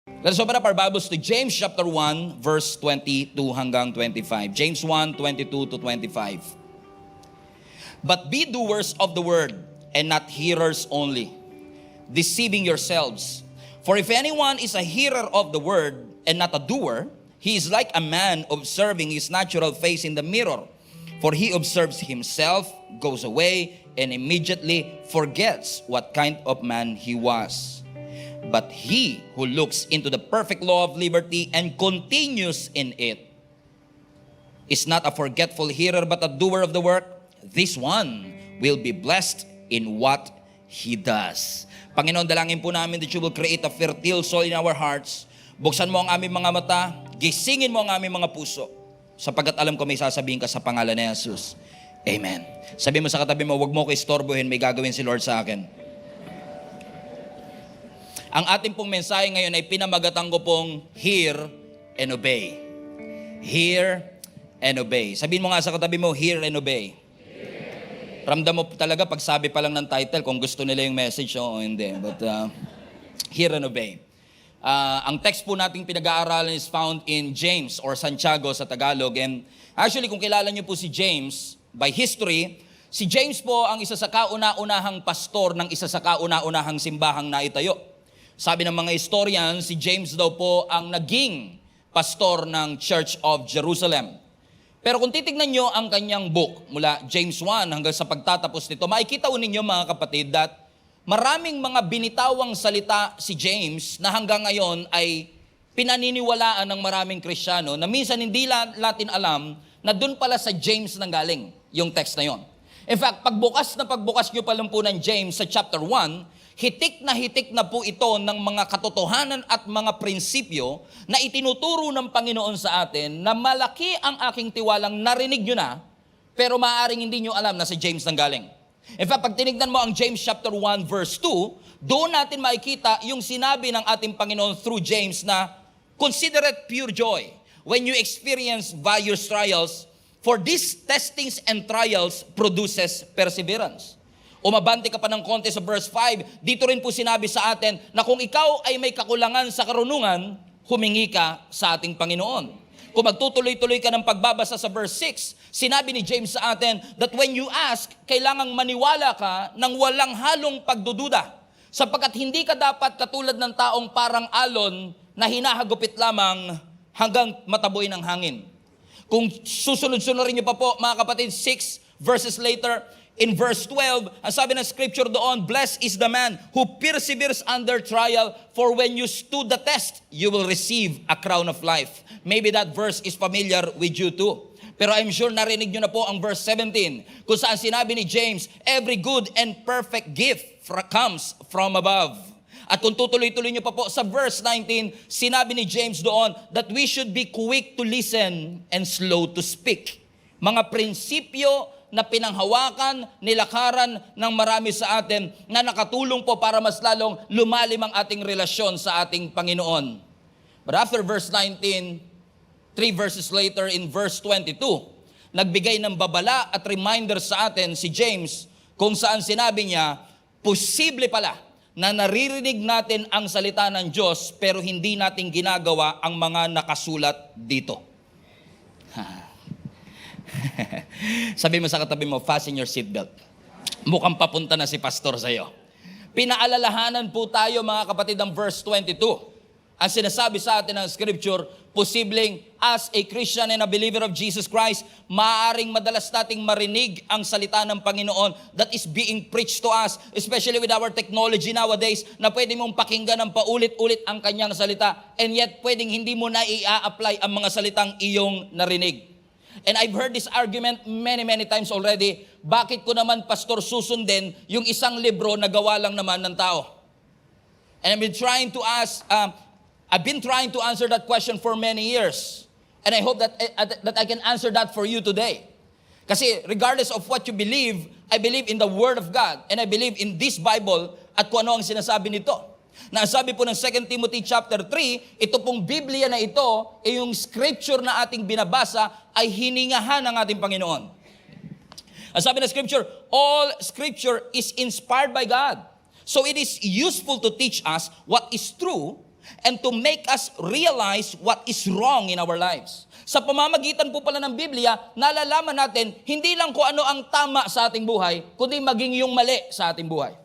Let's open up our Bibles to James chapter 1, verse 22 hanggang 25. James 1, 22 to 25. But be doers of the word, and not hearers only, deceiving yourselves. For if anyone is a hearer of the word, and not a doer, he is like a man observing his natural face in the mirror. For he observes himself, goes away, and immediately forgets what kind of man he was. But he who looks into the perfect law of liberty and continues in it is not a forgetful hearer but a doer of the work. This one will be blessed in what he does. Panginoon, dalangin po namin that you will create a fertile soil in our hearts. Buksan mo ang aming mga mata, gisingin mo ang aming mga puso, sapagkat alam ko may sasabihin ka sa pangalan ni Jesus. Amen. Sabi mo sa katabi mo, huwag mo ko istorbohin, may gagawin si Lord sa akin. Ang ating pong mensahe ngayon ay pinamagatan ko pong hear and obey. Hear and obey. Sabihin mo nga sa katabi mo, hear and obey. Ramdam mo talaga pag sabi pa lang ng title kung gusto nila yung message o hindi. But hear and obey. Ang text po nating pinag-aaralan is found in James or Santiago sa Tagalog. And actually kung kilala niyo po si James, by history, si James po ang isa sa kauna-unahang pastor ng isa sa kauna-unahang simbahang naitayo. Sabi ng mga historian, si James daw po ang naging pastor ng Church of Jerusalem. Pero kung titignan nyo ang kanyang book, mula James 1 hanggang sa pagtatapos nito, makikita ninyo mga kapatid that maraming mga binitawang salita si James na hanggang ngayon ay pinaniniwalaan ng maraming Kristiyano na minsan hindi natin alam na dun pala sa James nanggaling yung text na yon. In fact, pagbukas nyo pa lang po ng James sa chapter 1, hitik na po ito ng mga katotohanan at mga prinsipyo na itinuturo ng Panginoon sa atin na malaki ang aking tiwalang narinig nyo na, pero maaaring hindi nyo alam na si James nanggaling. In fact, pag tinignan mo ang James chapter 1 verse 2, doon natin makikita yung sinabi ng ating Panginoon through James na, consider it pure joy when you experience various trials, for these testings and trials produces perseverance. Umabante ka pa ng konti sa verse 5, dito rin po sinabi sa atin na kung ikaw ay may kakulangan sa karunungan, humingi ka sa ating Panginoon. Kung magtutuloy-tuloy ka ng pagbabasa sa verse 6, sinabi ni James sa atin that when you ask, kailangang maniwala ka ng walang halong pagdududa, sapagkat hindi ka dapat katulad ng taong parang alon na hinahagupit lamang hanggang mataboy ng hangin. Kung susunod-sunurin niyo pa po mga kapatid, 6 verses later, in verse 12, ang sabi ng scripture doon, blessed is the man who perseveres under trial, for when you stood the test, you will receive a crown of life. Maybe that verse is familiar with you too. Pero I'm sure narinig nyo na po ang verse 17, kung saan sinabi ni James, every good and perfect gift comes from above. At kung tutuloy-tuloy nyo pa po sa verse 19, sinabi ni James doon that we should be quick to listen and slow to speak. Mga prinsipyo na pinanghawakan, nilakaran ng marami sa atin na nakatulong po para mas lalong lumalim ang ating relasyon sa ating Panginoon. But after verse 19, 3 verses later in verse 22, nagbigay ng babala at reminder sa atin si James kung saan sinabi niya, posible pala na naririnig natin ang salita ng Diyos pero hindi natin ginagawa ang mga nakasulat dito. Sabi mo sa katabi mo, fasten your seatbelt. Mukhang papunta na si pastor sa'yo. Pinaalalahanan po tayo mga kapatid ng verse 22. Ang sinasabi sa atin ng scripture, posibleng as a Christian and a believer of Jesus Christ, maaaring madalas nating marinig ang salita ng Panginoon that is being preached to us, especially with our technology nowadays, na pwede mong pakinggan ng paulit-ulit ang kanyang salita, and yet pwedeng hindi mo na i-apply ang mga salitang iyong narinig. And I've heard this argument many times already. Bakit ko naman, pastor, susundin yung isang libro na gawa lang naman ng tao? And I've been trying to answer that question for many years. And I hope that I can answer that for you today. Kasi regardless of what you believe, I believe in the Word of God. And I believe in this Bible at kung ano ang sinasabi nito. Na sabi po ng 2 Timothy chapter 3, ito pong Biblia na ito, yung scripture na ating binabasa ay hiningahan ng ating Panginoon. Ang sabi ng scripture, all scripture is inspired by God. So it is useful to teach us what is true and to make us realize what is wrong in our lives. Sa pamamagitan po pala ng Biblia, nalalaman natin hindi lang kung ano ang tama sa ating buhay, kundi maging yung mali sa ating buhay.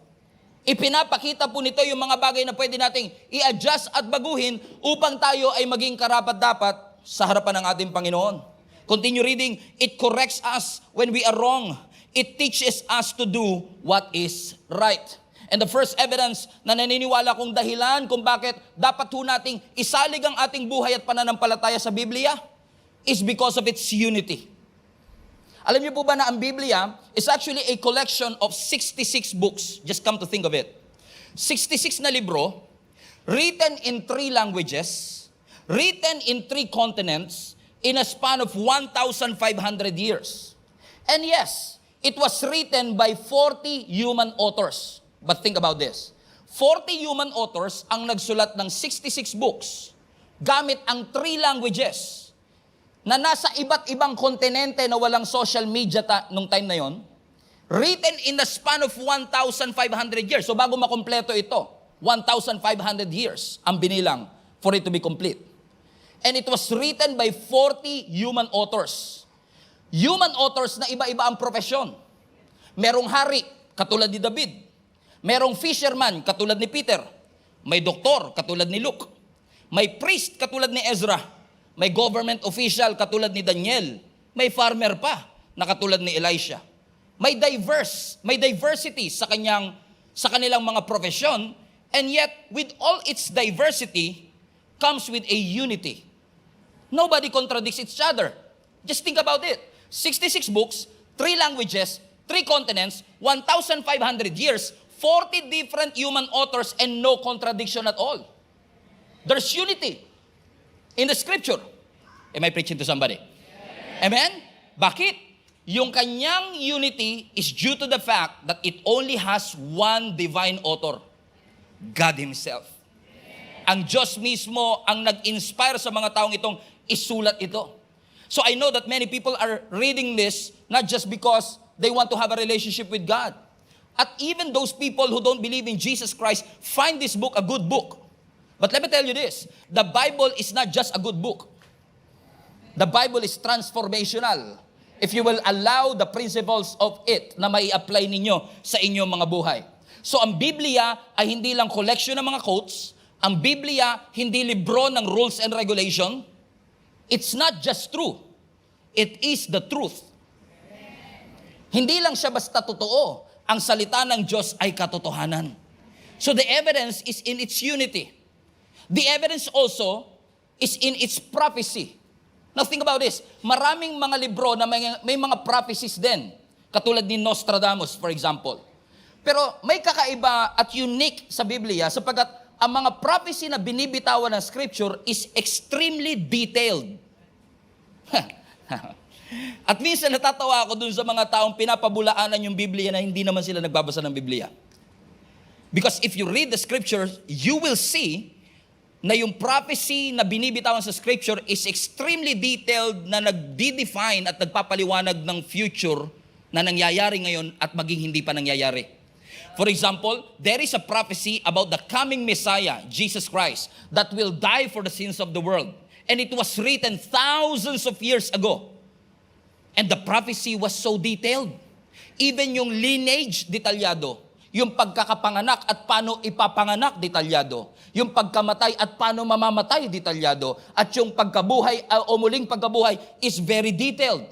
Ipinapakita po nito yung mga bagay na pwede nating i-adjust at baguhin upang tayo ay maging karapat-dapat sa harapan ng ating Panginoon. Continue reading. It corrects us when we are wrong. It teaches us to do what is right. And the first evidence na naniniwala kong dahilan kung bakit dapat ho nating isalig ang ating buhay at pananampalataya sa Biblia is because of its unity. Alam niyo po ba na ang Biblia is actually a collection of 66 books. Just come to think of it. 66 na libro, written in 3 languages, written in 3 continents, in a span of 1,500 years. And yes, it was written by 40 human authors. But think about this. 40 human authors ang nagsulat ng 66 books gamit ang 3 languages na nasa iba't ibang kontinente na walang social media nung time na yon, written in the span of 1,500 years. So bago makompleto ito, 1,500 years ang binilang for it to be complete. And it was written by 40 human authors. Human authors na iba-iba ang profesyon. Merong hari, katulad ni David. Merong fisherman, katulad ni Peter. May doktor, katulad ni Luke. May priest, katulad ni Ezra. May government official, katulad ni Daniel. May farmer pa, na katulad ni Elisha. May diversity sa kanilang mga profesyon, and yet with all its diversity comes with a unity. Nobody contradicts each other. Just think about it. 66 books, 3 languages, 3 continents, 1,500 years, 40 different human authors, and no contradiction at all. There's unity in the scripture. Am I preaching to somebody? Amen? Bakit? Yung kanyang unity is due to the fact that it only has one divine author, God Himself. Ang Diyos mismo ang nag-inspire sa mga taong itong isulat ito. So I know that many people are reading this not just because they want to have a relationship with God. At even those people who don't believe in Jesus Christ find this book a good book. But let me tell you this, the Bible is not just a good book. The Bible is transformational. If you will allow the principles of it na mai apply ninyo sa inyong mga buhay. So ang Biblia ay hindi lang collection ng mga quotes. Ang Biblia hindi libro ng rules and regulation. It's not just true. It is the truth. Hindi lang siya basta totoo. Ang salita ng Diyos ay katotohanan. So the evidence is in its unity. The evidence also is in its prophecy. Now think about this. Maraming mga libro na may mga prophecies din. Katulad ni Nostradamus, for example. Pero may kakaiba at unique sa Biblia sapagkat ang mga prophecy na binibitawan ng Scripture is extremely detailed. At minsan natatawa ako dun sa mga taong pinapabulaanan yung Biblia na hindi naman sila nagbabasa ng Biblia. Because if you read the Scriptures, you will see na yung prophecy na binibitawan sa Scripture is extremely detailed na nagdi-define at nagpapaliwanag ng future na nangyayari ngayon at maging hindi pa nangyayari. For example, there is a prophecy about the coming Messiah, Jesus Christ, that will die for the sins of the world. And it was written thousands of years ago. And the prophecy was so detailed. Even yung lineage, detalyado. Yung pagkakapanganak at paano ipapanganak, detalyado. Yung pagkamatay at paano mamamatay, detalyado. At yung pagkabuhay o muling pagkabuhay is very detailed.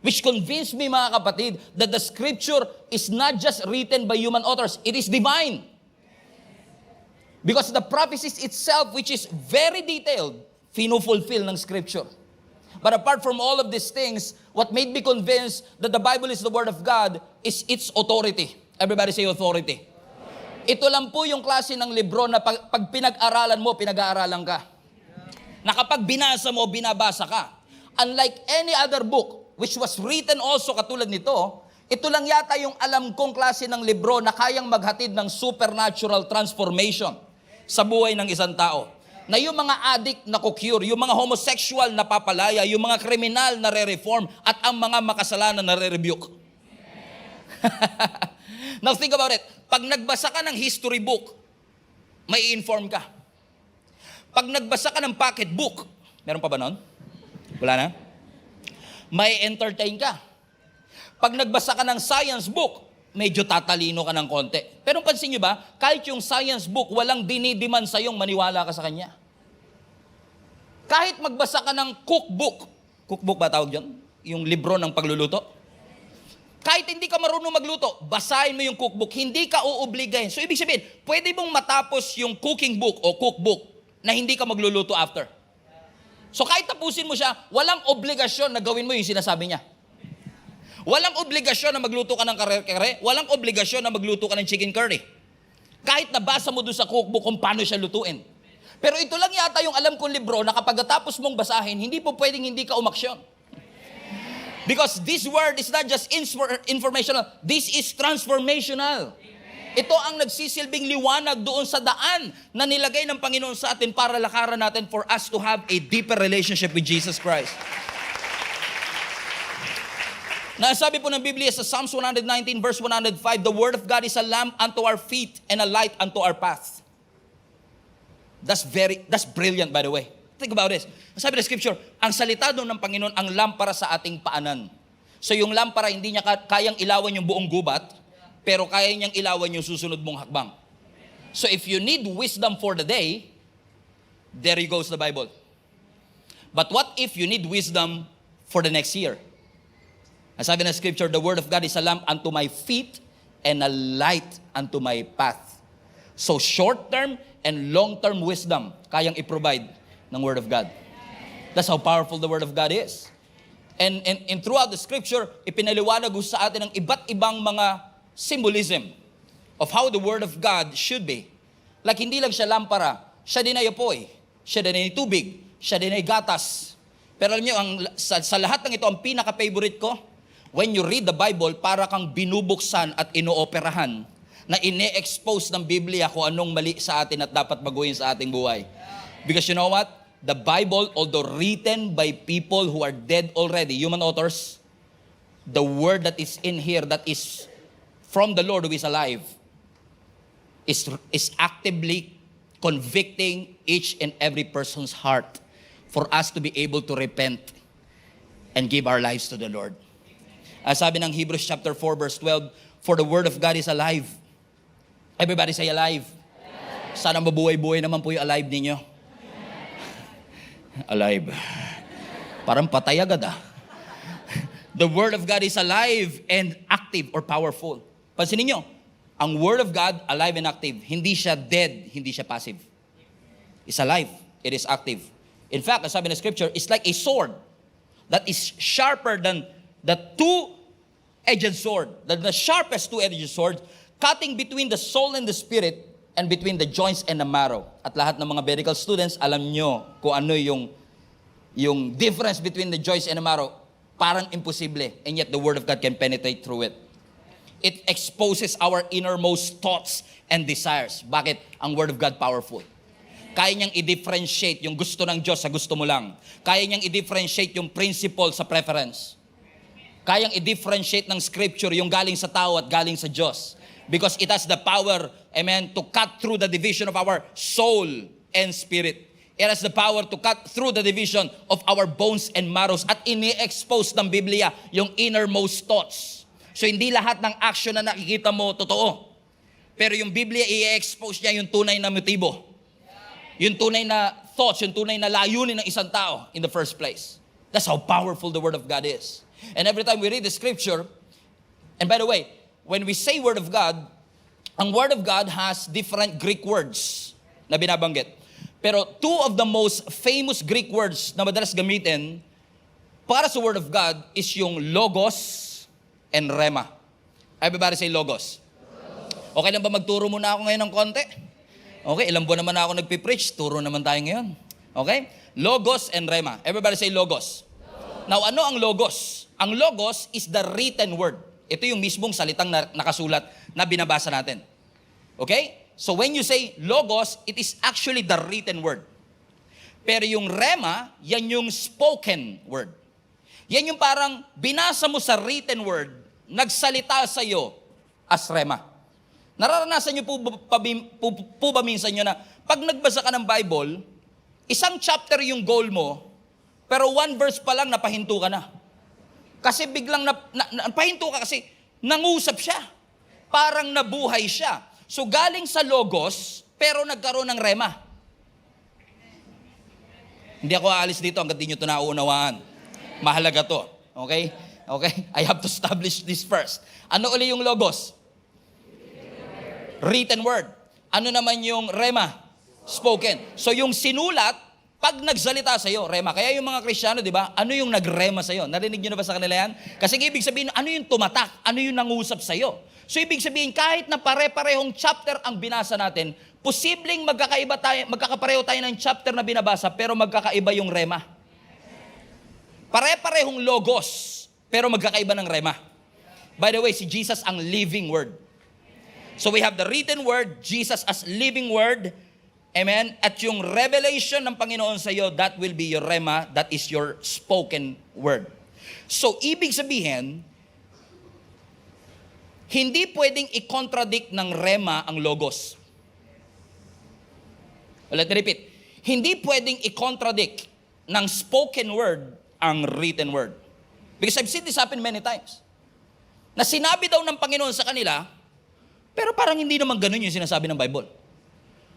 Which convinced me, mga kapatid, that the Scripture is not just written by human authors, it is divine. Because the prophecies itself, which is very detailed, fino-fulfill ng Scripture. But apart from all of these things, what made me convinced that the Bible is the Word of God is its authority. Everybody say authority. Ito lang po yung klase ng libro na pag pinag-aralan mo, pinag-aaralan ka. Na kapag binasa mo, binabasa ka. Unlike any other book, which was written also katulad nito, ito lang yata yung alam kong klase ng libro na kayang maghatid ng supernatural transformation sa buhay ng isang tao. Na yung mga addict na kukure, yung mga homosexual na papalaya, yung mga kriminal na re-reform, at ang mga makasalanan na re-rebuke. Now think about it. Pag nagbasa ka ng history book, may inform ka. Pag nagbasa ka ng pocketbook, meron pa ba nun? Wala na? May entertain ka. Pag nagbasa ka ng science book, medyo tatalino ka ng konti. Pero pansin nyo ba, kahit yung science book, walang dinidiman sa'yong maniwala ka sa kanya. Kahit magbasa ka ng cookbook ba tawag dyan? Yung libro ng pagluluto? Kahit hindi ka marunong magluto, basahin mo yung cookbook, hindi ka uobligahin. So ibig sabihin, pwede mong matapos yung cooking book o cookbook na hindi ka magluluto after. So kahit tapusin mo siya, walang obligasyon na gawin mo yung sinasabi niya. Walang obligasyon na magluto ka ng kare-kare, walang obligasyon na magluto ka ng chicken curry. Kahit nabasa mo doon sa cookbook kung paano siya lutuin. Pero ito lang yata yung alam kong libro na kapag tapos mong basahin, hindi po pwedeng hindi ka umaksyon. Because this word is not just informational, this is transformational. Ito ang nagsisilbing liwanag doon sa daan na nilagay ng Panginoon sa atin para lakaran natin for us to have a deeper relationship with Jesus Christ. Nasabi po ng Biblia sa Psalms 119 verse 105, the Word of God is a lamp unto our feet and a light unto our path. That's brilliant by the way. Think about this. Sabi ng Scripture, ang salita doon ng Panginoon ang lampara sa ating paanan. So yung lampara hindi niya kayang ilawan yung buong gubat, pero kaya niyang ilawan yung susunod mong hakbang. So if you need wisdom for the day, there you goes the Bible. But what if you need wisdom for the next year? Ang sabi ng Scripture, the Word of God is a lamp unto my feet and a light unto my path. So short-term and long-term wisdom kayang i-provide ng Word of God. That's how powerful the Word of God is. And throughout the Scripture, ipinaliwanag sa atin ang iba't ibang mga symbolism of how the Word of God should be. Like hindi lang siya lampara, siya din ay apoy, siya din ay tubig, siya din ay gatas. Pero alam niyo, sa lahat ng ito, ang pinaka-favorite ko, when you read the Bible, para kang binubuksan at inooperahan na ine-expose ng Biblia kung anong mali sa atin at dapat baguhin sa ating buhay. Because you know what? The Bible, although written by people who are dead already, human authors, the word that is in here, that is from the Lord who is alive, is actively convicting each and every person's heart for us to be able to repent and give our lives to the Lord. Sabi ng Hebrews chapter 4 verse 12, for the word of God is alive. Everybody say alive. Sana mabuhay-buhay naman po yung alive ninyo. Alive. Parang patay agad ah. The word of God is alive and active or powerful. Pansinin nyo, ang word of God, alive and active. Hindi siya dead, hindi siya passive. It's alive, it is active. In fact, sabi ng Scripture, it's like a sword that is sharper than the two-edged sword, the sharpest two-edged sword, cutting between the soul and the spirit, and between the joints and the marrow. At lahat ng mga medical students, alam nyo kung ano yung difference between the joints and the marrow. Parang imposible, and yet the Word of God can penetrate through it. It exposes our innermost thoughts and desires. Bakit? Ang Word of God powerful. Kaya niyang i-differentiate yung gusto ng Diyos sa gusto mo lang. Kaya niyang i-differentiate yung principle sa preference. Kayang i-differentiate ng Scripture yung galing sa tao at galing sa Diyos. Because it has the power, amen, to cut through the division of our soul and spirit. It has the power to cut through the division of our bones and marrows. At ini-expose ng Biblia yung innermost thoughts. So hindi lahat ng action na nakikita mo totoo. Pero yung Biblia, i-expose niya yung tunay na motibo. Yung tunay na thoughts, yung tunay na layunin ng isang tao in the first place. That's how powerful the Word of God is. And every time we read the Scripture, and by the way, when we say Word of God, ang Word of God has different Greek words na binabanggit. Pero two of the most famous Greek words na madalas gamitin para sa Word of God is yung logos and rema. Everybody say logos. Okay lang ba magturo muna ako ngayon ng konti? Okay, ilang buwan naman ako nagpipreach, turo naman tayo ngayon. Okay? Logos and rema. Everybody say logos. Now, ano ang logos? Ang logos is the written word. Ito yung mismong salitang nakasulat na binabasa natin. Okay? So when you say logos, it is actually the written word. Pero yung rema, yan yung spoken word. Yan yung parang binasa mo sa written word, nagsalita sa iyo as rema. Nararanasan niyo po ba minsan nyo na pag nagbasa ka ng Bible, Isang chapter yung goal mo, pero one verse pa lang napahinto ka na. Kasi biglang napahinto ka kasi nangusap siya. Parang nabuhay siya. So galing sa logos, pero nagkaroon ng rema. Hindi ako aalis dito hanggang di nyo ito nauunawaan. Mahalaga to. Okay? Okay? I have to establish this first. Ano uli yung logos? Written word. Ano naman yung rema? Spoken. So yung sinulat, pag nagsalita sa'yo, rema. Kaya yung mga Kristiyano, di ba? Ano yung nagrema sa'yo? Narinig nyo na ba sa kanila yan? Kasi ibig sabihin, ano yung tumatak? Ano yung nangusap sa'yo? So ibig sabihin, kahit na pare-parehong chapter ang binasa natin, posibleng magkakapareho tayo ng chapter na binabasa, pero magkakaiba yung rema. Pare-parehong logos, pero magkakaiba ng rema. By the way, si Jesus ang living word. So we have the written word, Jesus as living word. Amen? At yung revelation ng Panginoon sa iyo, that will be your rema, that is your spoken word. So, ibig sabihin, hindi pwedeng i-contradict ng rema ang logos. Let me repeat. Hindi pwedeng i-contradict ng spoken word ang written word. Because I've seen this happen many times. Na sinabi daw ng Panginoon sa kanila, pero parang hindi naman ganun yung sinasabi ng Bible.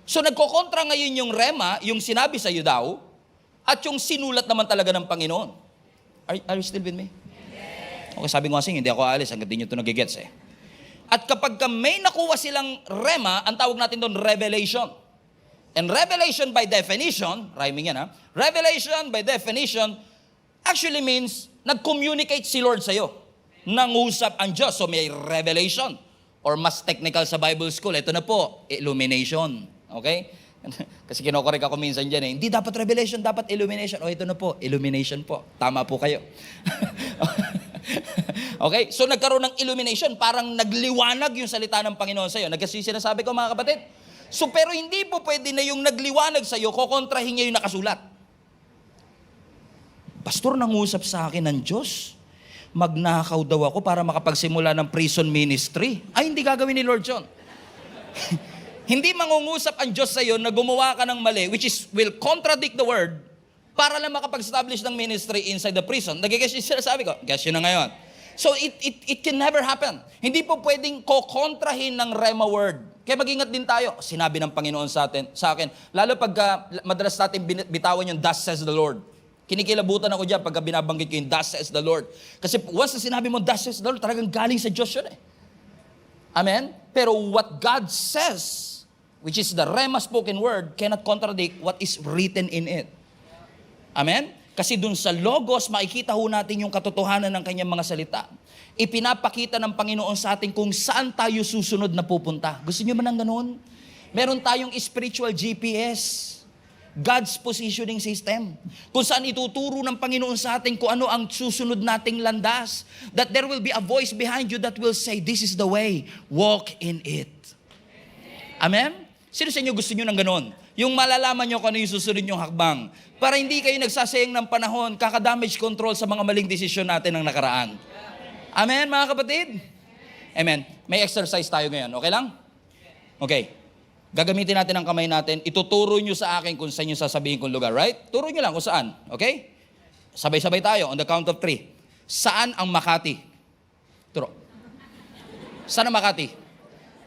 So nagkokontra ngayon yung rema, yung sinabi sa iyo daw, at yung sinulat naman talaga ng Panginoon. Are you still with me? Okay, sabi ko kasi, hindi ako aalis hanggang di nyo ito nagigets eh. At kapag may nakuha silang rema, ang tawag natin doon revelation. And revelation by definition, rhyming yan ha, revelation by definition actually means nag-communicate si Lord sa iyo. Nangusap ang Diyos. So may revelation. Or mas technical sa Bible school, ito na po, illumination. Okay? Kasi kinokorek ako minsan dyan eh. Hindi dapat revelation, dapat illumination. O ito na po, illumination po. Tama po kayo. Okay? So nagkaroon ng illumination, parang nagliwanag yung salita ng Panginoon sa'yo. Nagkasi sinasabi ko mga kapatid. So pero hindi po pwede na yung nagliwanag sa'yo, kukontrahin niya yung nakasulat. Pastor, nangusap sa akin ng Diyos. Magnakaw daw ako para makapagsimula ng prison ministry. Ay, hindi gagawin ni Lord John. Hindi mangungusap ang Diyos sa iyo na gumawa ka ng mali, which is will contradict the word, para lang makapag-establish ng ministry inside the prison. Nag-guess yung sinasabi ko? Guess yun na ngayon. So it can never happen. Hindi po pwedeng kokontrahin ng rema word. Kaya mag-ingat din tayo. Sinabi ng Panginoon sa akin, lalo pag madalas natin bitawan yung thus says the Lord. Kinikilabutan ako dyan pagka binabanggit ko yung thus says the Lord. Kasi once na sinabi mo thus says the Lord, talagang galing sa Diyos yun eh. Amen? Pero what God says, which is the rema spoken word, cannot contradict what is written in it. Amen? Kasi dun sa logos, makikita ho natin yung katotohanan ng kanyang mga salita. Ipinapakita ng Panginoon sa atin kung saan tayo susunod na pupunta. Gusto niyo man ng ganun? Meron tayong spiritual GPS. God's positioning system. Kung saan ituturo ng Panginoon sa atin kung ano ang susunod nating landas. That there will be a voice behind you that will say, this is the way. Walk in it. Amen? Sino sa inyo gusto nyo ng ganon? Yung malalaman nyo kung ano yung susunod nyong hakbang. Para hindi kayo nagsasayang ng panahon, kaka-damage control sa mga maling desisyon natin ng nakaraan. Amen, mga kapatid? Amen. May exercise tayo ngayon. Okay lang? Okay. Gagamitin natin ang kamay natin. Ituturo nyo sa akin kung saan nyo sasabihin kong lugar. Right? Turo nyo lang kung saan. Okay? Sabay-sabay tayo on the count of 3. Saan ang Makati? Turo. Saan ang Makati?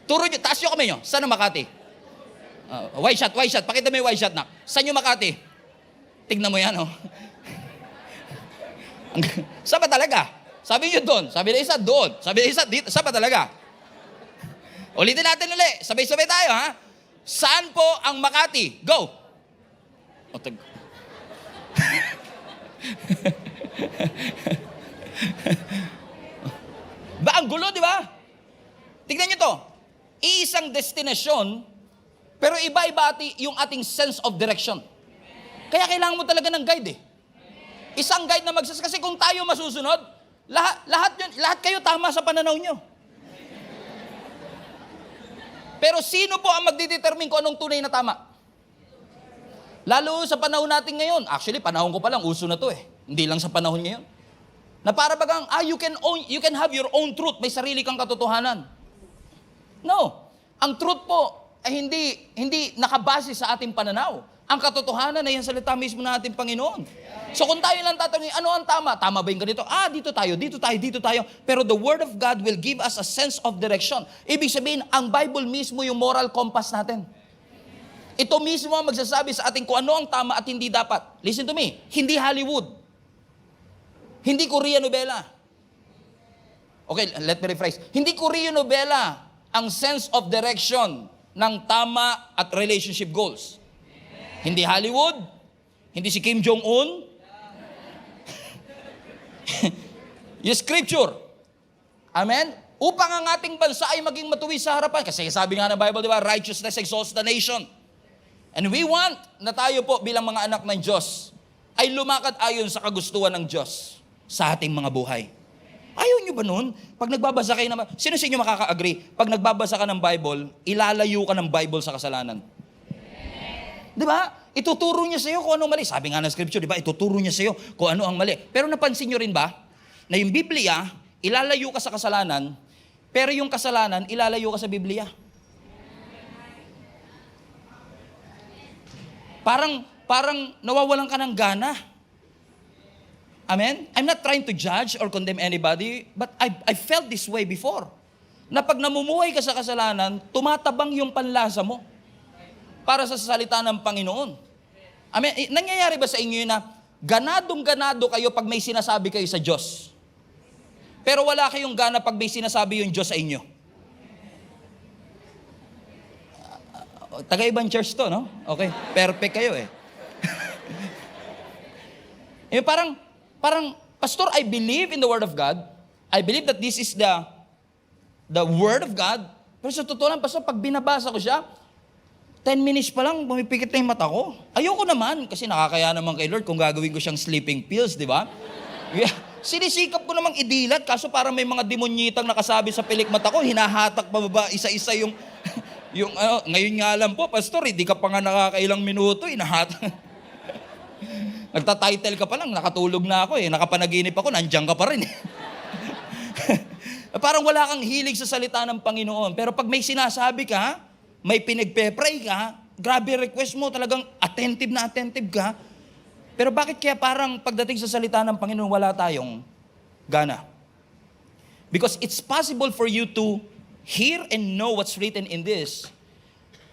Turo nyo. Taas nyo kamay nyo. Saan ang Makati? White shot. Pakita mo yung white shot na. Saan yung Makati? Tignan mo yan, oh. Saan ba talaga? Sabi nyo doon. Sabi na isa doon. Sabi na isa dito. Saan ba talaga? Ulitin natin ulit. Sabay-sabay tayo, ha? Saan po ang Makati? Go! Ba, ang gulo, di ba? Tignan nyo to. Iisang destinasyon, pero iba-iba yung ating sense of direction. Kaya kailangan mo talaga ng guide eh. Isang guide na kasi kung tayo masusunod, lahat kayo tama sa pananaw nyo. Pero sino po ang magdidetermine kung anong tunay na tama? Lalo sa panahon natin ngayon. Actually, panahon ko pa lang, uso na to eh. Hindi lang sa panahon ngayon. Na para bagang, you can have your own truth. May sarili kang katotohanan. No. Ang truth po ay hindi nakabase sa ating pananaw. Ang katotohanan na yan salita mismo ng ating Panginoon. So kung tayo lang tatanungin, ano ang tama? Tama ba yung ganito? Dito tayo, dito tayo, dito tayo. Pero the Word of God will give us a sense of direction. Ibig sabihin, ang Bible mismo yung moral compass natin. Ito mismo ang magsasabi sa atin kung ano ang tama at hindi dapat. Listen to me, hindi Hollywood. Hindi Korean novela. Okay, let me rephrase. Hindi Korean novela ang sense of direction ng tama at relationship goals. Hindi Hollywood, hindi si Kim Jong-un. Yung scripture. Amen? Upang ang ating bansa ay maging matuwid sa harapan. Kasi sabi nga ng Bible, di ba, righteousness exalts the nation. And we want na tayo po bilang mga anak ng Diyos ay lumakad ayon sa kagustuhan ng Diyos sa ating mga buhay. Ayaw nyo ba nun? Pag nagbabasa kayo naman, sino sa inyo makaka-agree? Pag nagbabasa ka ng Bible, ilalayo ka ng Bible sa kasalanan. Di ba? Ituturo niya sa iyo kung anong mali. Sabi nga ng scripture, di ba? Ituturo niya sa iyo kung ano ang mali. Pero napansin nyo rin ba, na yung Biblia, ilalayo ka sa kasalanan, pero yung kasalanan, ilalayo ka sa Biblia. Parang nawawalan ka ng gana. Amen? I'm not trying to judge or condemn anybody, but I felt this way before. Na pag namumuhay ka sa kasalanan, tumatabang yung panlasa mo para sa salita ng Panginoon. Amen? Nangyayari ba sa inyo na ganadong-ganado kayo pag may sinasabi kayo sa Diyos? Pero wala kayong gana pag may sinasabi yung Diyos sa inyo? Taga-ibang church to, no? Okay, perfect kayo eh. Parang, Pastor, I believe in the Word of God. I believe that this is the Word of God. Pero sa totoo lang, Pastor, pag binabasa ko siya, 10 minutes pa lang, bumipikit na yung mata ko. Ayoko naman, kasi nakakaya naman kay Lord kung gagawin ko siyang sleeping pills, di ba? Yeah. Sinisikap ko namang idilat, kaso parang may mga demonyitang nakasabi sa pilik mata ko, hinahatak pababa, isa-isa yung, ngayon nga lang po, Pastor, hindi ka pa nga nakakailang minuto, hinahatak. Nagta-title ka pa lang, nakatulog na ako nakapanaginip ako, nandiyan ka pa rin Parang wala kang hilig sa salita ng Panginoon. Pero pag may sinasabi ka, may pinagpe-pray ka, grabe request mo, talagang attentive ka. Pero bakit kaya parang pagdating sa salita ng Panginoon, wala tayong gana? Because it's possible for you to hear and know what's written in this,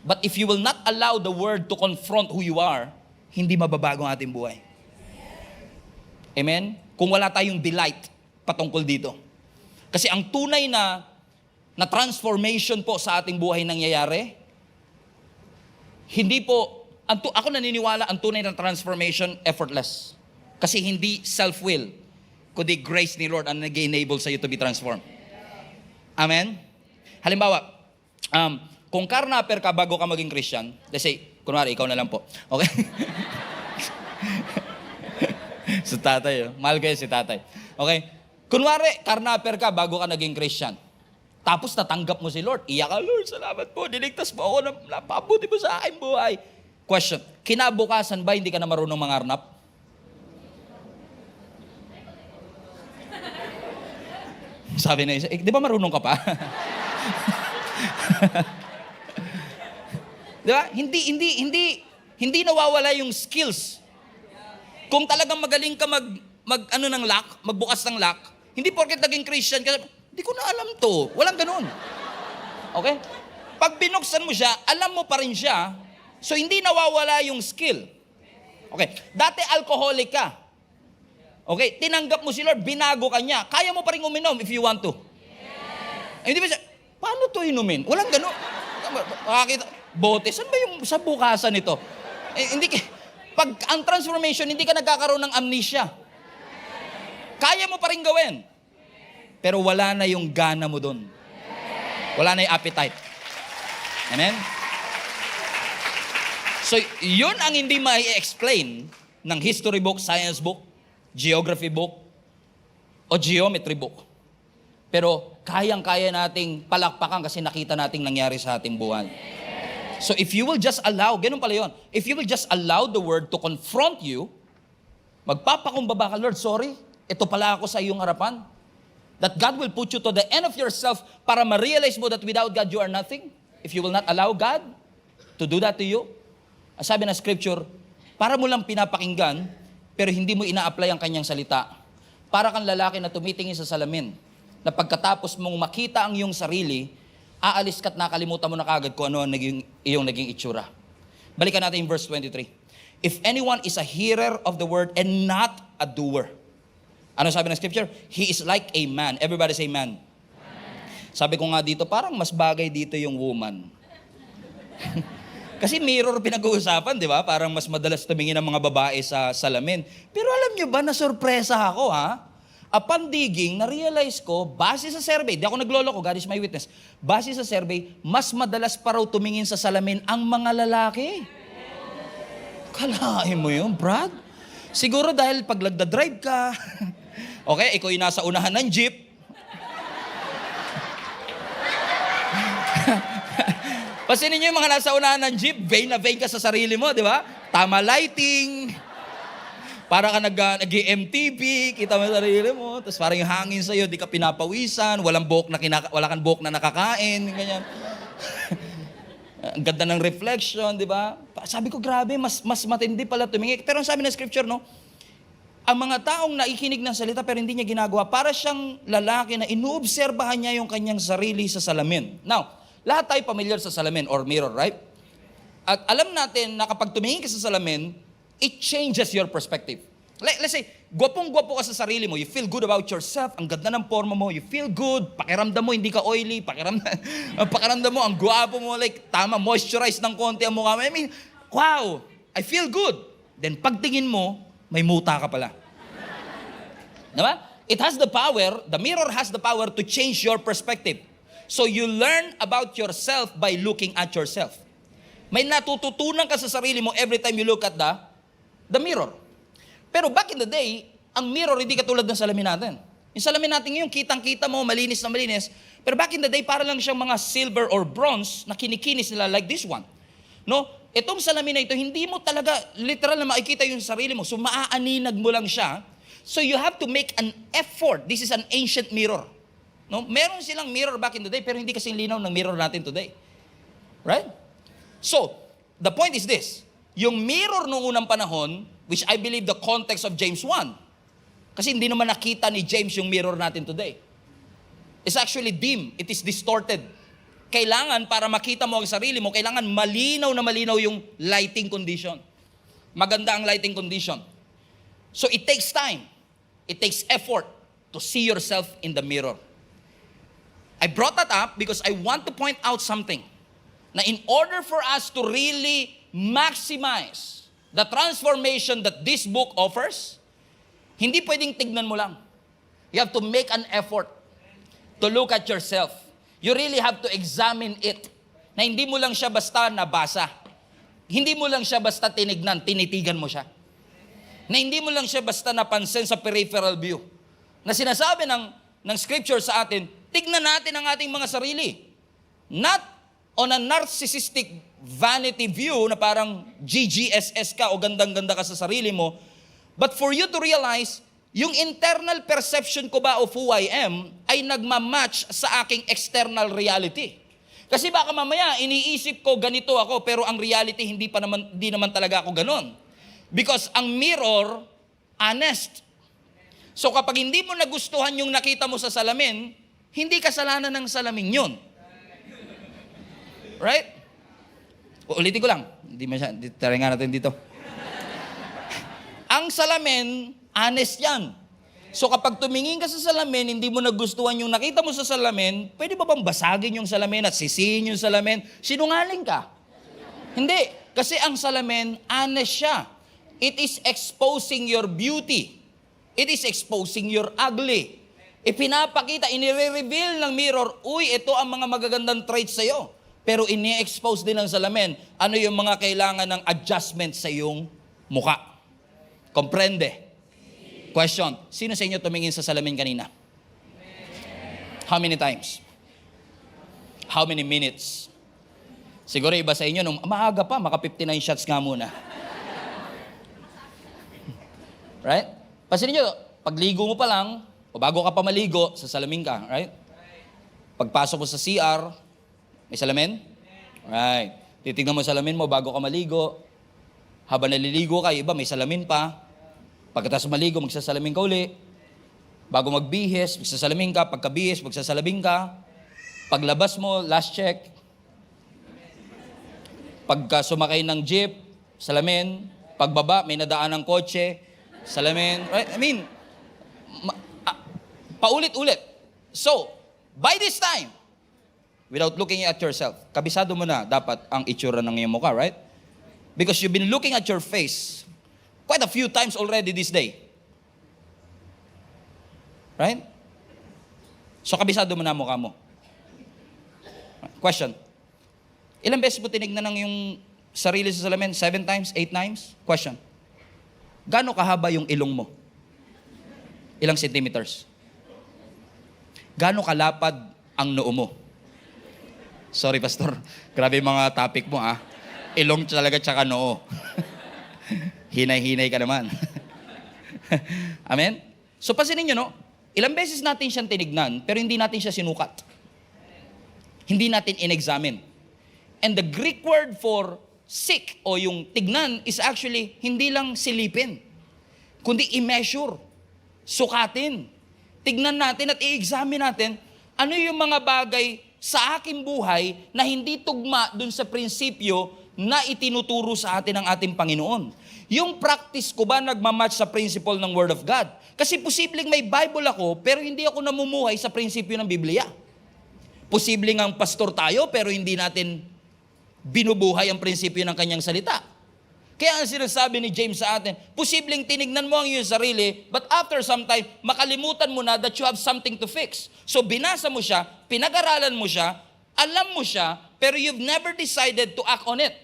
but if you will not allow the Word to confront who you are, hindi mababago ang ating buhay. Amen? Kung wala tayong delight patungkol dito. Kasi ang tunay na transformation po sa ating buhay nangyayari, hindi po, ako naniniwala ang tunay na transformation effortless. Kasi hindi self-will, kundi grace ni Lord ang nag-enable sa iyo to be transformed. Amen? Halimbawa, kung karnaper ka bago ka maging Christian, let's say, kunwari, ikaw na lang po. Okay? Si tatay, mahal kayo si tatay. Okay? Kunwari, karnaper ka bago ka naging Christian. Tapos natanggap mo si Lord. Iyak ka, Lord, salamat po. Niligtas mo ako, napabuti mo sa aking buhay. Question, kinabukasan ba hindi ka na marunong mangarnap? Sabi na isa, di ba marunong ka pa? Di ba? Hindi nawawala yung skills. Kung talagang magaling ka ng lock, magbukas ng lock, hindi porket naging Christian ka, hindi ko na alam to. Walang ganun. Okay? Pag binuksan mo siya, alam mo pa rin siya, so hindi nawawala yung skill. Okay? Dati alcoholic ka. Okay? Tinanggap mo si Lord, binago ka niya. Kaya mo pa rin uminom if you want to. Yes. Hindi ba siya, paano to inumin? Walang ganun. Makakita, bote, saan ba yung sa bukasan nito? Pag ang transformation, hindi ka nagkakaroon ng amnesia. Kaya mo pa rin gawin. Pero wala na yung gana mo doon. Wala na yung appetite. Amen? So, yun ang hindi ma-explain ng history book, science book, geography book, o geometry book. Pero kayang-kaya nating palakpakan kasi nakita nating nangyari sa ating buhay. So if you will just allow, ganun pala yun, if you will just allow the Word to confront you, magpapakumbaba ka, Lord, sorry, ito pala ako sa iyong harapan. That God will put you to the end of yourself para ma-realize mo that without God you are nothing. If you will not allow God to do that to you, Sabi ng scripture, para mo lang pinapakinggan, pero hindi mo ina-apply ang kanyang salita. Para kang lalaki na tumitingin sa salamin, na pagkatapos mong makita ang iyong sarili, aalis ka't nakalimutan mo na kagad kung ano ang iyong naging itsura. Balikan natin yung verse 23. If anyone is a hearer of the word and not a doer. Ano sabi ng scripture? He is like a man. Everybody say man. Sabi ko nga dito, parang mas bagay dito yung woman. Kasi mirror pinag-uusapan, di ba? Parang mas madalas tumingin ang mga babae sa salamin. Pero alam nyo ba, nasurpresa ako, ha? Upon digging, na-realize ko, base sa survey, di ako nagloloko, God is my witness, base sa survey, mas madalas pa raw tumingin sa salamin ang mga lalaki. Kalahin mo yun, Brad? Siguro dahil pag nagda-drive ka, okay, ikaw yung nasa unahan ng jeep, pasinin nyo yung mga nasa unahan ng jeep, vain na vain ka sa sarili mo, di ba? Tama lighting, para ka nag-MTV, kita mo yung sarili mo, tapos parang yung hangin sa'yo, di ka pinapawisan, wala kang buhok na nakakain, ganyan. Ang ganda ng reflection, di ba? Sabi ko, grabe, mas matindi pala tumingin. Pero ang sabi ng scripture, no, ang mga taong naikinig ng salita pero hindi niya ginagawa, para siyang lalaki na inuobserbahan niya yung kanyang sarili sa salamin. Now, lahat tayo familiar sa salamin or mirror, right? At alam natin na kapag tumingin ka sa salamin, it changes your perspective. Let's say, gwapong-gwapo ka sa sarili mo, you feel good about yourself, ang ganda ng forma mo, you feel good, pakiramdam mo, hindi ka oily, pakiramdam mo, ang gwapo mo, like, tama, moisturize ng konti ang mukha mo. I mean, wow, I feel good. Then pagtingin mo, may muta ka pala. Diba? It has the power, the mirror has the power to change your perspective. So you learn about yourself by looking at yourself. May natututunan ka sa sarili mo every time you look at the mirror. Pero back in the day, ang mirror hindi katulad ng salamin natin. Yung salamin natin ngayon, kitang-kita mo, malinis na malinis. Pero back in the day, para lang siyang mga silver or bronze na kinikinis nila like this one. No? Itong salamin na ito, hindi mo talaga literal na makikita yung sarili mo. So maaaninag mo lang siya. So you have to make an effort. This is an ancient mirror. No? Meron silang mirror back in the day, pero hindi kasing linaw ng mirror natin today. Right? So, the point is this. Yung mirror noong unang panahon, which I believe the context of James 1, kasi hindi naman nakita ni James yung mirror natin today. It's actually dim. It is distorted. Kailangan, para makita mo ang sarili mo, kailangan malinaw na malinaw yung lighting condition. Maganda ang lighting condition. So, it takes time. It takes effort to see yourself in the mirror. I brought that up because I want to point out something. Na in order for us to really maximize the transformation that this book offers, hindi pwedeng tignan mo lang. You have to make an effort to look at yourself. You really have to examine it. Na hindi mo lang siya basta nabasa. Hindi mo lang siya basta tinignan, tinitigan mo siya. Na hindi mo lang siya basta napansin sa peripheral view. Na sinasabi ng scripture sa atin, tignan natin ang ating mga sarili. Not on a narcissistic vanity view na parang GGSS ka o gandang-ganda ka sa sarili mo, but for you to realize, yung internal perception ko ba of who I am ay nagmamatch sa aking external reality. Kasi baka mamaya iniisip ko ganito ako pero ang reality hindi naman talaga ako ganon. Because ang mirror, honest. So kapag hindi mo nagustuhan yung nakita mo sa salamin, hindi kasalanan ng salamin yun. Right? Ulitin ko lang. Taringan natin dito. Ang salamin, honest yan. So kapag tumingin ka sa salamin, hindi mo nagustuhan yung nakita mo sa salamin, pwede ba bang basagin yung salamin at sisihin yung salamin? Sinungaling ka. Hindi. Kasi ang salamin, honest siya. It is exposing your beauty. It is exposing your ugly. Ipinapakita, inire-reveal ng mirror, uy, ito ang mga magagandang traits sa'yo. Pero ini-expose din ng salamin, ano yung mga kailangan ng adjustment sa iyong muka. Comprende? Question, sino sa inyo tumingin sa salamin kanina? How many times? How many minutes? Siguro iba sa inyo, nung maaga pa, maka 59 shots nga muna. Right? Pasin niyo, pagligo mo pa lang, o bago ka pa maligo, sa salamin ka, right? Pagpasok mo sa CR, may salamin? Right. Titignan mo sa salamin mo bago ka maligo. Habang naliligo ka, iba may salamin pa. Pagkatapos maligo, magsasalamin ka uli. Bago magbihis, magsasalamin ka. Pagkabihis, magsasalamin ka. Paglabas mo, last check. Pagka sumakay ng jeep, salamin. Pagbaba, may nadaan ng kotse, salamin. Right? I mean, paulit-ulit. So, by this time, without looking at yourself, kabisado mo na dapat ang itsura ng iyong mukha, right? Because you've been looking at your face quite a few times already this day. Right? So, kabisado mo na ang mukha mo. Question. Ilang beses mo tinignan ng yung sarili sa salamin? 7 times? 8 times? Question. Gaano kahaba yung ilong mo? Ilang centimeters? Gaano kalapad ang noo mo? Sorry, Pastor. Grabe yung mga topic mo, ha? Ilong talaga tsaka noo. Hinay-hinay ka naman. Amen? So, pasinin nyo, no? Ilang beses natin siyang tinignan, pero hindi natin siya sinukat. Hindi natin in-examine. And the Greek word for seek o yung tignan is actually hindi lang silipin, kundi i-measure, sukatin. Tignan natin at i-examine natin ano yung mga bagay sa aking buhay na hindi tugma dun sa prinsipyo na itinuturo sa atin ng ating Panginoon. Yung practice ko ba nagmamatch sa principle ng Word of God? Kasi posibleng may Bible ako pero hindi ako namumuhay sa prinsipyo ng Biblia. Posibleng ang pastor tayo pero hindi natin binubuhay ang prinsipyo ng kanyang salita. Kaya ang sinasabi ni James sa atin, posibleng tinignan mo ang iyong sarili, but after some time, makalimutan mo na that you have something to fix. So binasa mo siya, pinag-aralan mo siya, alam mo siya, pero you've never decided to act on it.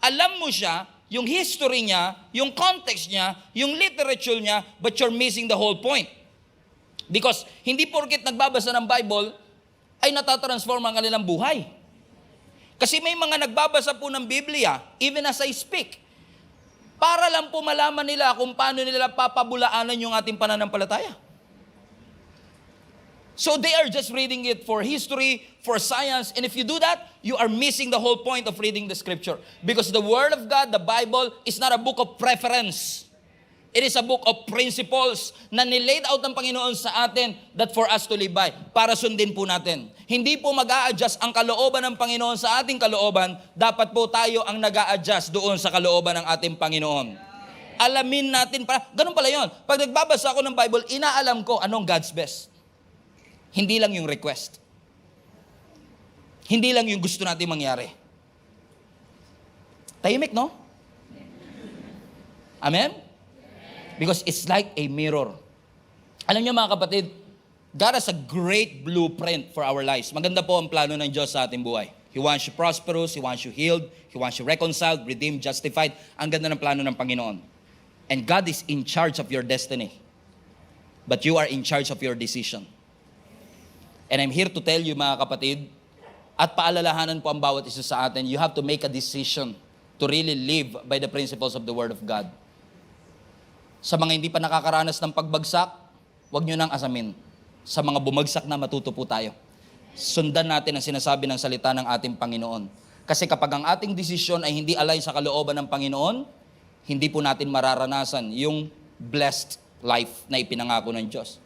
Alam mo siya, yung history niya, yung context niya, yung literature niya, but you're missing the whole point. Because hindi porket nagbabasa ng Bible, ay natatransform ang kanilang buhay. Kasi may mga nagbabasa po ng Biblia, even as I speak, para lang po malaman nila kung paano nila papabulaanan yung ating pananampalataya. So they are just reading it for history, for science, and if you do that, you are missing the whole point of reading the scripture. Because the Word of God, the Bible, is not a book of preference. It is a book of principles na nilaid out ng Panginoon sa atin that for us to live by, para sundin po natin. Hindi po mag-a-adjust ang kalooban ng Panginoon sa ating kalooban, dapat po tayo ang nag-a-adjust doon sa kalooban ng ating Panginoon. Alamin natin, ganun pala yun. Pag nagbabasa ako ng Bible, inaalam ko anong God's best. Hindi lang yung request. Hindi lang yung gusto natin mangyari. Tahimik, no? Amen? Because it's like a mirror. Alam niyo mga kapatid, God has a great blueprint for our lives. Maganda po ang plano ng Diyos sa ating buhay. He wants you prosperous, He wants you healed, He wants you reconciled, redeemed, justified. Ang ganda ng plano ng Panginoon. And God is in charge of your destiny. But you are in charge of your decision. And I'm here to tell you mga kapatid, at paalalahanan po ang bawat isa sa atin, you have to make a decision to really live by the principles of the Word of God. Sa mga hindi pa nakakaranas ng pagbagsak, huwag nyo nang asamin. Sa mga bumagsak na, matuto po tayo. Sundan natin ang sinasabi ng salita ng ating Panginoon. Kasi kapag ang ating desisyon ay hindi align sa kalooban ng Panginoon, hindi po natin mararanasan yung blessed life na ipinangako ng Diyos.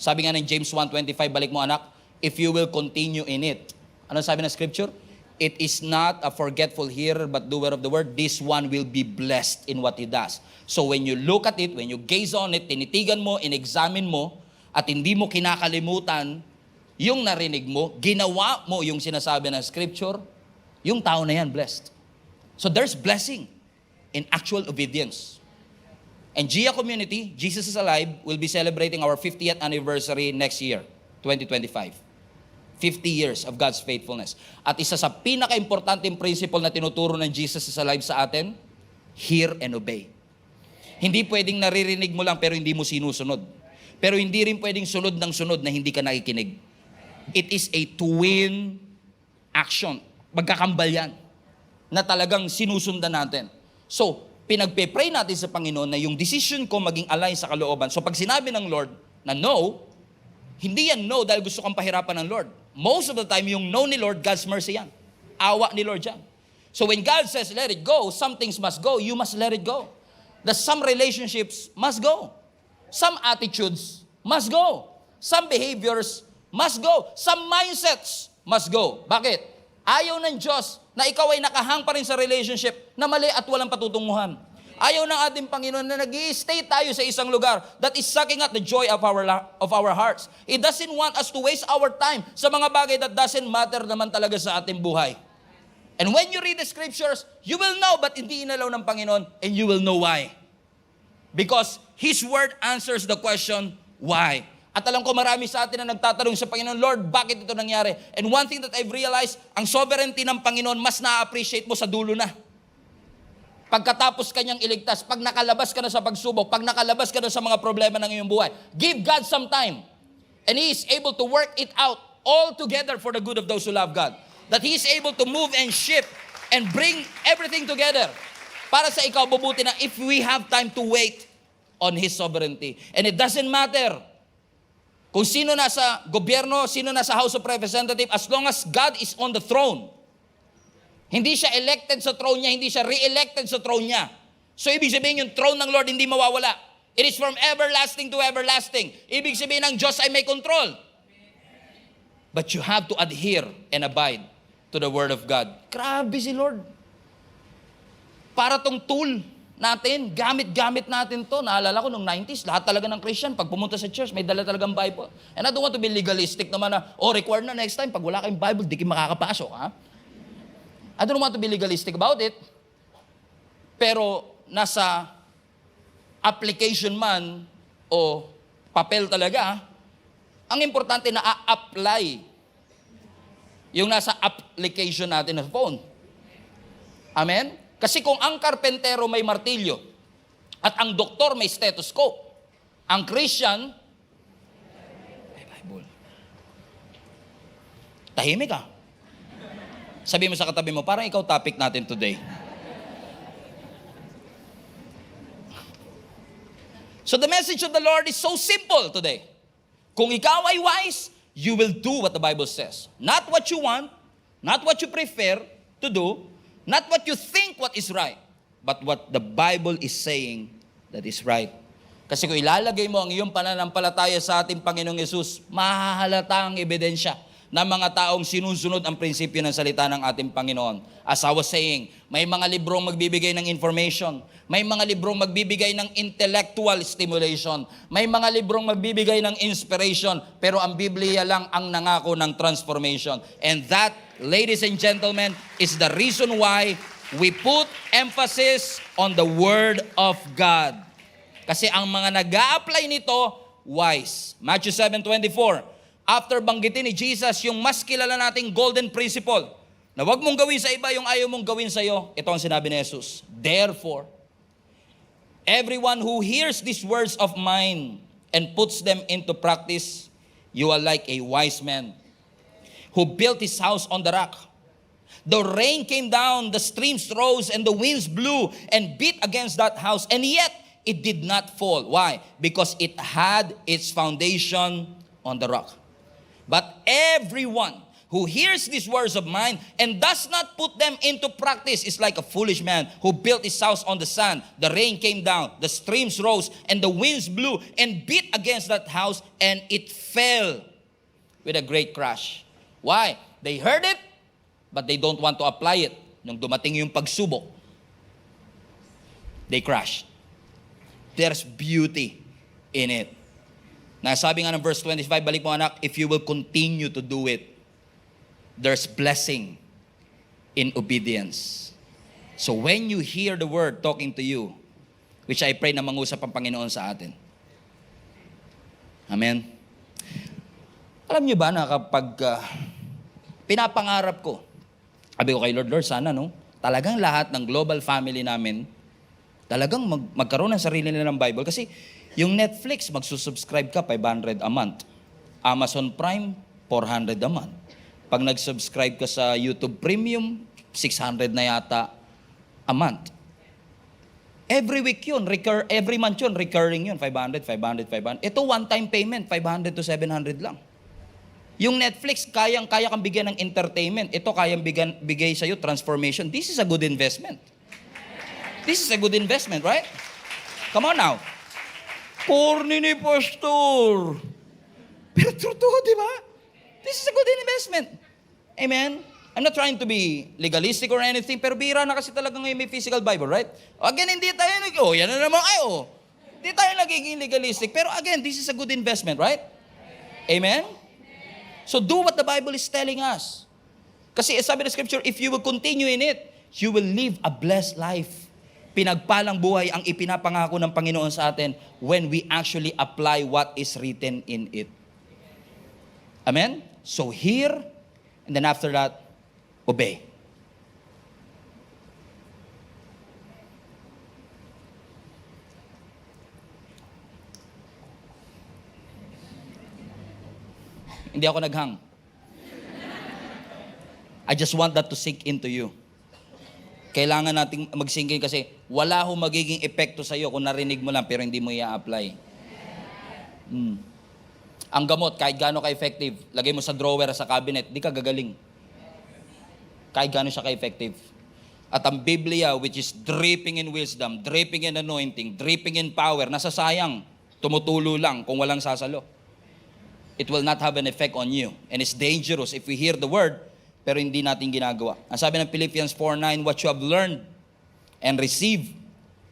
Sabi nga ng James 1:25, balik mo anak, if you will continue in it. Ano sabi ng scripture? It is not a forgetful hearer but doer of the word. This one will be blessed in what he does. So when you look at it, when you gaze on it, tinitigan mo, in-examine mo, at hindi mo kinakalimutan yung narinig mo, ginawa mo yung sinasabi ng scripture, yung tao na yan blessed. So there's blessing in actual obedience. And Gia Community, Jesus is Alive, will be celebrating our 50th anniversary next year, 2025. 50 years of God's faithfulness. At isa sa pinaka-importanteng principle na tinuturo ng Jesus is Alive sa atin, hear and obey. Hindi pwedeng naririnig mo lang pero hindi mo sinusunod. Pero hindi rin pwedeng sunod ng sunod na hindi ka nakikinig. It is a twin action. Magkakambal yan na talagang sinusundan natin. So, pinagpe-pray natin sa Panginoon na yung decision ko maging align sa kalooban. So, pag sinabi ng Lord na no, hindi yan no dahil gusto kang pahirapan ng Lord. Most of the time, yung no ni Lord, God's mercy yan. Awa ni Lord yan. So when God says let it go, some things must go, you must let it go. That some relationships must go. Some attitudes must go. Some behaviors must go. Some mindsets must go. Bakit? Ayaw ng Diyos na ikaw ay nakahang pa rin sa relationship na mali at walang patutunguhan. Ayaw ng ating Panginoon na nag-i-stay tayo sa isang lugar that is sucking at the joy of our hearts. He doesn't want us to waste our time sa mga bagay that doesn't matter naman talaga sa ating buhay. And when you read the scriptures, you will know but hindi inalaw ng Panginoon, and you will know why. Because His Word answers the question, why? At alam ko marami sa atin na nagtatanong sa Panginoon, Lord, bakit ito nangyari? And one thing that I've realized, ang sovereignty ng Panginoon, mas na-appreciate mo sa dulo na. Pagkatapos kanyang iligtas, pag nakalabas ka na sa pagsubok, pag nakalabas ka na sa mga problema ng iyong buhay, give God some time. And He is able to work it out all together for the good of those who love God. That He is able to move and shift and bring everything together para sa ikaw mabuti na if we have time to wait on His sovereignty. And it doesn't matter kung sino nasa gobyerno, sino nasa House of Representatives, as long as God is on the throne. Hindi siya elected sa throne niya, hindi siya re-elected sa throne niya. So ibig sabihin yung throne ng Lord hindi mawawala. It is from everlasting to everlasting. Ibig sabihin ng Diyos ay may control. But you have to adhere and abide to the Word of God. Grabe si Lord. Para tong tool natin, gamit-gamit natin to. Naalala ko nung 90s, lahat talaga ng Christian, pag pumunta sa church, may dala talagang Bible. And I don't want to be legalistic naman na, required na next time, pag wala kayong Bible, di kayo makakapasok, ha? I don't want to be legalistic about it. Pero nasa application man o papel talaga, ang importante na a-apply yung nasa application natin ng phone. Amen? Kasi kung ang karpentero may martilyo at ang doktor may stethoscope, ang Christian may Bible. Tahimik ka. Sabi mo sa katabi mo, parang ikaw topic natin today. So the message of the Lord is so simple today. Kung ikaw ay wise, you will do what the Bible says. Not what you want, not what you prefer to do, not what you think what is right, but what the Bible is saying that is right. Kasi kung ilalagay mo ang iyong pananampalataya sa ating Panginoong Yesus, mahahalata ang ebidensya ng mga taong sinusunod ang prinsipyo ng salita ng ating Panginoon. As I was saying, may mga librong magbibigay ng information, may mga librong magbibigay ng intellectual stimulation, may mga librong magbibigay ng inspiration, pero ang Biblia lang ang nangako ng transformation. And that, ladies and gentlemen, is the reason why we put emphasis on the Word of God. Kasi ang mga nag-a-apply nito, wise. Matthew 7:24. After banggitin ni Jesus yung mas kilala nating golden principle, na wag mong gawin sa iba yung ayaw mong gawin sa iyo, ito ang sinabi ni Jesus. Therefore, everyone who hears these words of mine and puts them into practice, you are like a wise man who built his house on the rock. The rain came down, the streams rose, and the winds blew and beat against that house, and yet it did not fall. Why? Because it had its foundation on the rock. But everyone who hears these words of mine and does not put them into practice is like a foolish man who built his house on the sand. The rain came down, the streams rose, and the winds blew and beat against that house, and it fell with a great crash. Why? They heard it, but they don't want to apply it. Nung dumating yung pagsubok, they crashed. There's beauty in it. Nasabi nga ng verse 25, balik mo anak, if you will continue to do it, there's blessing in obedience. So when you hear the word talking to you, which I pray na mangusap ang Panginoon sa atin. Amen? Alam niyo ba na kapag pinapangarap ko, sabi ko kay Lord, sana talagang lahat ng global family namin, talagang magkaroon ng sarili nilang Bible. Kasi yung Netflix, magsusubscribe ka, 500 a month. Amazon Prime, 400 a month. Pag nag-subscribe ka sa YouTube Premium, 600 na yata a month. Every week yun, every month yun, recurring yun, 500. Ito one-time payment, 500 to 700 lang. Yung Netflix, kaya kang bigyan ng entertainment. Ito, kayang bigay sa'yo transformation. This is a good investment. This is a good investment, right? Come on now. Corny ni pastor. Pero totoo, di ba? This is a good investment. Amen? I'm not trying to be legalistic or anything, pero bira na kasi talaga ngayon may physical Bible, right? Again, hindi tayo yan na naman kayo. Hindi tayo nagiging legalistic. Pero again, this is a good investment, right? Amen? So do what the Bible is telling us. Kasi sabi ng Scripture, if you will continue in it, you will live a blessed life. Pinagpalang buhay ang ipinapangako ng Panginoon sa atin when we actually apply what is written in it. Amen? So hear, and then after that, obey. Hindi ako naghang. I just want that to sink into you. Kailangan nating mag-sink in kasi wala ho magiging epekto sa iyo kung narinig mo lang pero hindi mo i-apply. Ang gamot, kahit gaano ka-effective, lagay mo sa drawer, sa cabinet, di ka gagaling. Kahit gaano siya ka-effective. At ang Biblia, which is dripping in wisdom, dripping in anointing, dripping in power, nasasayang, tumutulo lang kung walang sasalo. It will not have an effect on you. And it's dangerous if we hear the word, pero hindi natin ginagawa. Ang sabi ng Philippians 4:9, what you have learned and received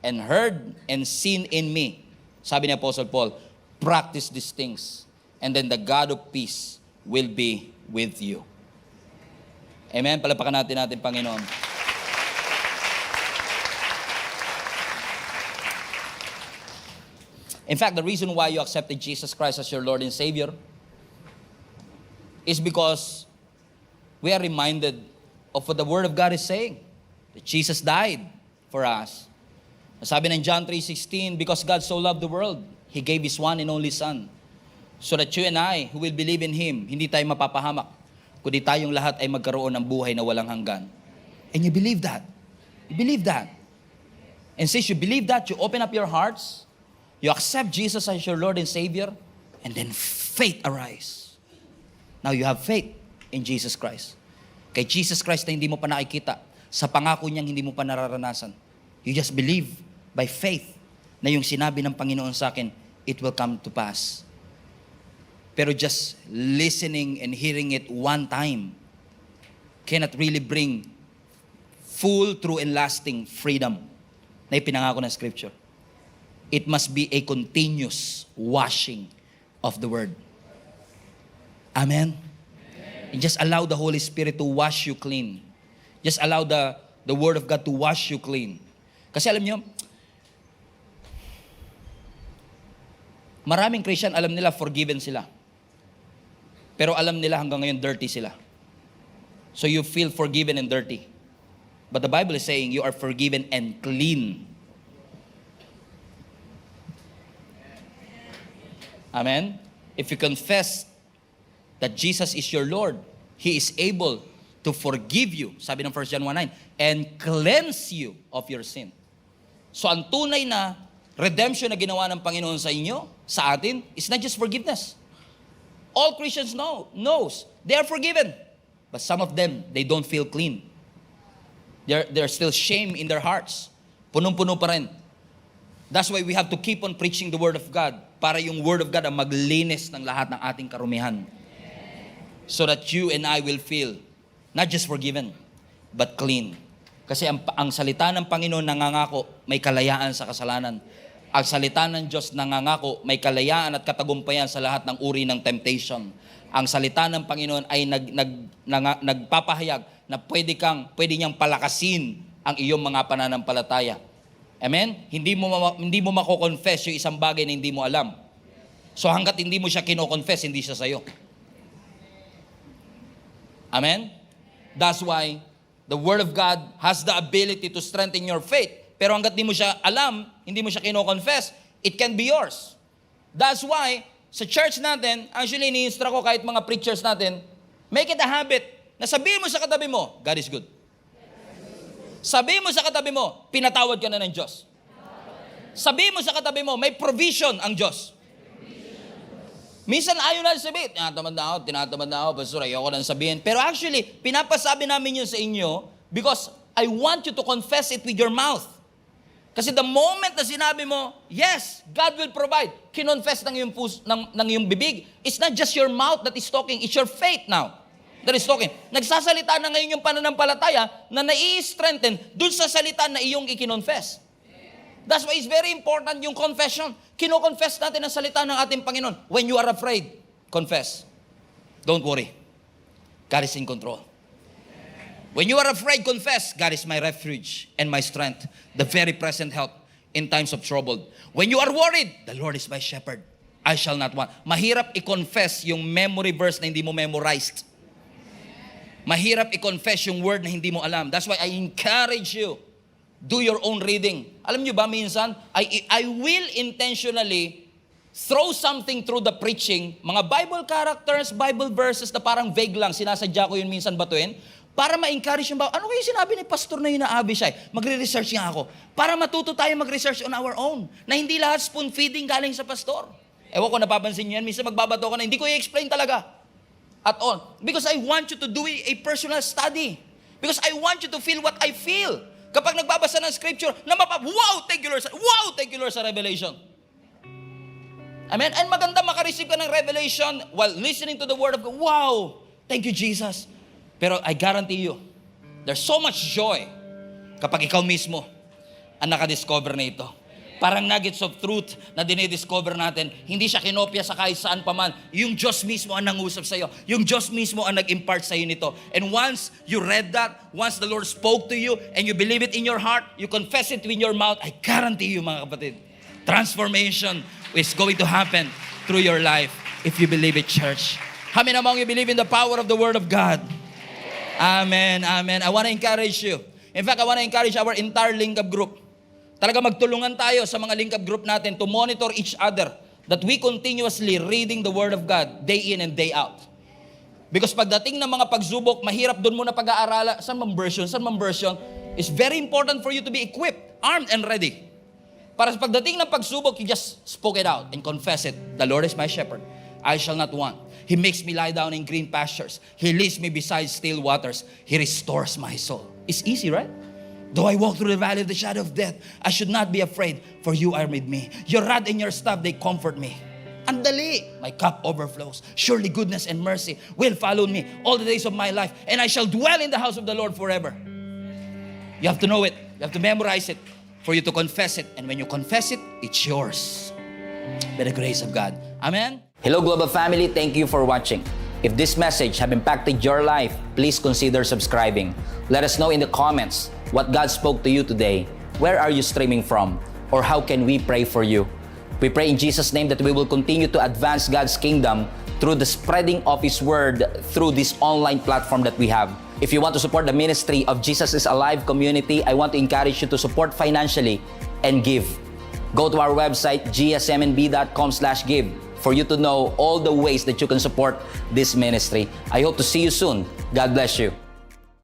and heard and seen in me. Sabi ni Apostle Paul, practice these things, and then the God of peace will be with you. Amen? Palapakan natin Panginoon. In fact, the reason why you accepted Jesus Christ as your Lord and Savior is because we are reminded of what the Word of God is saying. That Jesus died for us. Sabi ng John 3:16, because God so loved the world, He gave His one and only Son, so that you and I, who will believe in Him, hindi tayo mapapahamak, kundi tayong lahat ay magkaroon ng buhay na walang hanggan. And you believe that. You believe that. And since you believe that, you open up your hearts, you accept Jesus as your Lord and Savior, and then faith arise. Now you have faith in Jesus Christ. Kay Jesus Christ na hindi mo pa nakikita, sa pangako niyang hindi mo pa nararanasan. You just believe by faith na yung sinabi ng Panginoon sa akin, it will come to pass. Pero just listening and hearing it one time cannot really bring full, true, and lasting freedom na ipinangako ng Scripture. It must be a continuous washing of the Word. Amen? And just allow the Holy Spirit to wash you clean. Just allow the Word of God to wash you clean. Kasi alam nyo, maraming Christian, alam nila forgiven sila. Pero alam nila hanggang ngayon dirty sila. So you feel forgiven and dirty. But the Bible is saying you are forgiven and clean. Amen? If you confess that Jesus is your Lord, He is able to forgive you, sabi ng 1 John 1:9, and cleanse you of your sin. So ang tunay na redemption na ginawa ng Panginoon sa inyo, sa atin, is not just forgiveness. All Christians knows they are forgiven. But some of them, they don't feel clean. There's still shame in their hearts. Punong-puno pa rin. That's why we have to keep on preaching the Word of God para yung Word of God ang maglinis ng lahat ng ating karumihan. So that you and I will feel not just forgiven, but clean. Kasi ang salita ng Panginoon nangangako, may kalayaan sa kasalanan. Ang salita ng Diyos nangangako, may kalayaan at katagumpayan sa lahat ng uri ng temptation. Ang salita ng Panginoon ay nagpapahayag na pwede niyang palakasin ang iyong mga pananampalataya. Amen? Hindi mo mako-confess yung isang bagay na hindi mo alam. So hanggat hindi mo siya kino-confess, hindi siya sa'yo. Amen? That's why the Word of God has the ability to strengthen your faith. Pero hanggat hindi mo siya alam, hindi mo siya kino-confess, it can be yours. That's why, sa church natin, actually, ini-instruct ko kahit mga preachers natin, make it a habit na sabihin mo sa katabi mo, God is good. Sabihin mo sa katabi mo, pinatawad ka na ng Diyos. Sabihin mo sa katabi mo, may provision ang Diyos. Minsan ayaw na sabihin, tinatamad na ako, pastor, ayoko nang sabihin. Pero actually, pinapasabi namin yun sa inyo because I want you to confess it with your mouth. Kasi the moment na sinabi mo, yes, God will provide, kinonfess ng iyong bibig. It's not just your mouth that is talking, it's your faith now that is talking. Nagsasalita na ngayon yung pananampalataya na nai-strengthen dun sa salita na iyong ikinonfess. That's why it's very important yung confession. Kino-confess natin ang salita ng ating Panginoon. When you are afraid, confess. Don't worry. God is in control. When you are afraid, confess. God is my refuge and my strength, the very present help in times of trouble. When you are worried, the Lord is my shepherd. I shall not want. Mahirap i-confess yung memory verse na hindi mo memorized. Mahirap i-confess yung word na hindi mo alam. That's why I encourage you, do your own reading. Alam nyo ba minsan, I will intentionally throw something through the preaching, mga Bible characters, Bible verses na parang vague lang, sinasadya ko yun minsan batuin, para ma-encourage yung ano kayo sinabi ni pastor na yun na Abishai? Magre-research nga ako. Para matuto tayo mag-research on our own. Na hindi lahat spoon feeding galing sa pastor. Ewan ko, napapansin nyo yan. Minsan magbabato ko na, hindi ko i-explain talaga. At all. Because I want you to do a personal study. Because I want you to feel what I feel. Kapag nagbabasa ng scripture, wow, thank you Lord sa revelation. Amen? And maganda makareceive ka ng revelation while listening to the word of God. Wow, thank you Jesus. Pero I guarantee you, there's so much joy kapag ikaw mismo ang nakadiscover na ito. Parang nuggets of truth na dinidiscover natin. Hindi siya kinopya sa kahit saan pa man. Yung Diyos mismo ang nangusap sa iyo. Yung Diyos mismo ang nag-impart sa iyo nito. And once you read that, once the Lord spoke to you, and you believe it in your heart, you confess it with your mouth, I guarantee you mga kapatid, transformation is going to happen through your life if you believe it, church. How many among you believe in the power of the Word of God? Amen, amen. I want to encourage you. In fact, I want to encourage our entire link up group. Talaga magtulungan tayo sa mga link up group natin to monitor each other that we continuously reading the Word of God day in and day out. Because pagdating ng mga pagsubok, mahirap doon muna pag-aarala. Saan mang version? It's very important for you to be equipped, armed and ready. Para sa pagdating ng pagsubok, you just spoke it out and confess it. The Lord is my shepherd. I shall not want. He makes me lie down in green pastures. He leads me beside still waters. He restores my soul. It's easy, right? Though I walk through the valley of the shadow of death, I should not be afraid, for you are with me. Your rod and your staff, they comfort me. Ang dali, my cup overflows. Surely goodness and mercy will follow me all the days of my life, and I shall dwell in the house of the Lord forever. You have to know it. You have to memorize it for you to confess it. And when you confess it, it's yours. By the grace of God. Amen? Hello Global Family, thank you for watching. If this message have impacted your life, please consider subscribing. Let us know in the comments what God spoke to you today. Where are you streaming from? Or how can we pray for you? We pray in Jesus' name that we will continue to advance God's kingdom through the spreading of His Word through this online platform that we have. If you want to support the ministry of Jesus is Alive community, I want to encourage you to support financially and give. Go to our website, gsmnb.com/give, for you to know all the ways that you can support this ministry. I hope to see you soon. God bless you.